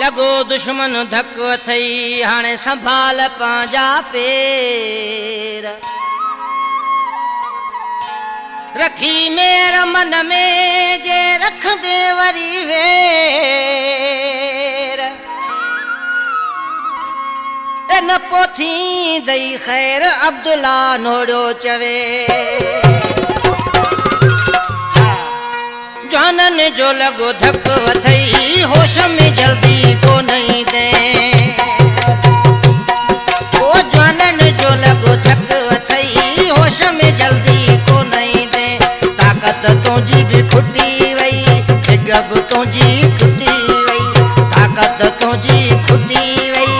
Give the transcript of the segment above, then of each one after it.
लगो दुश्मन धक थई हाणे संभाल पांजा पेर। रखी मेरा मन में जे रख दे वरी वेर। न पोथी दई खैर अब्दुल्ला नोड़ो चवे। जानन जो लगो धक वथई होश में जल्दी को नहीं दे। ओ जानन जो लगो धक वथई होश में जल्दी को नहीं दे। ताकत तुझी भी खुटी वई गब तुझी खुटी वई। ताकत तुझी खुटी वई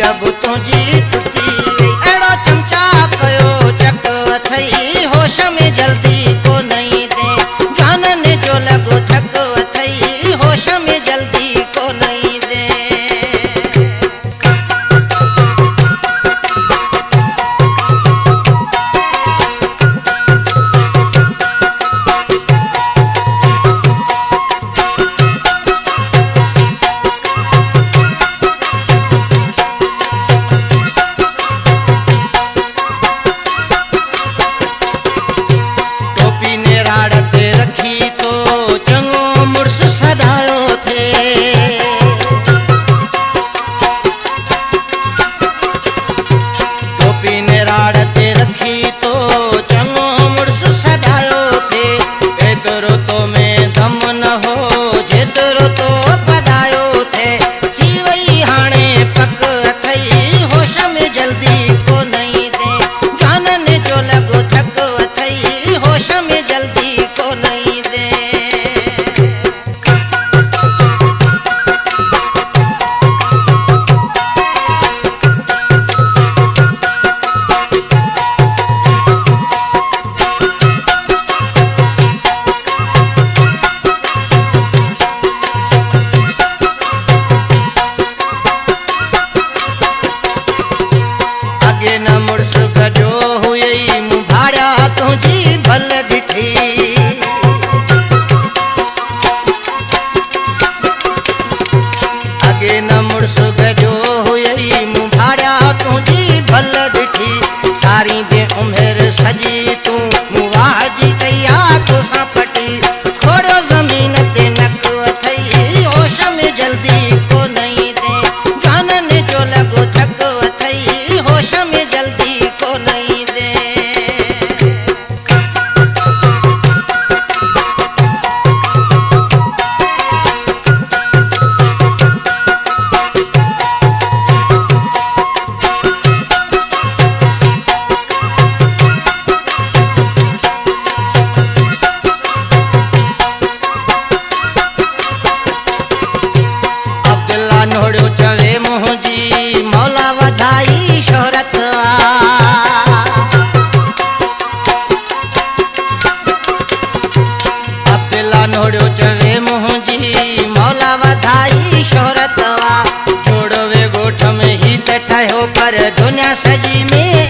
गब तुझी खुटी वई। एड़ो चमचा कयो चक वथई होश में जल्दी को नहीं दे। जानन जो लगो धक वथई होश में जल्दी को नहीं दे। सारी दे उम्र सजी तू मुवाजी कैया तो सपटी। खोड़ो जमीन ते नक वथई होश में जल्दी को नहीं दे। जानन जो लगो धक वथई होश में जल्दी को नहीं दे। नोड़ो चवे मोहजी मौला वधाई शोहरत। अब्दुल्ला नोड़ो चवे मोहजी मौला वधाई शोहरत। जोड़वे गोठ में ही बैठा हो पर दुनिया सजी में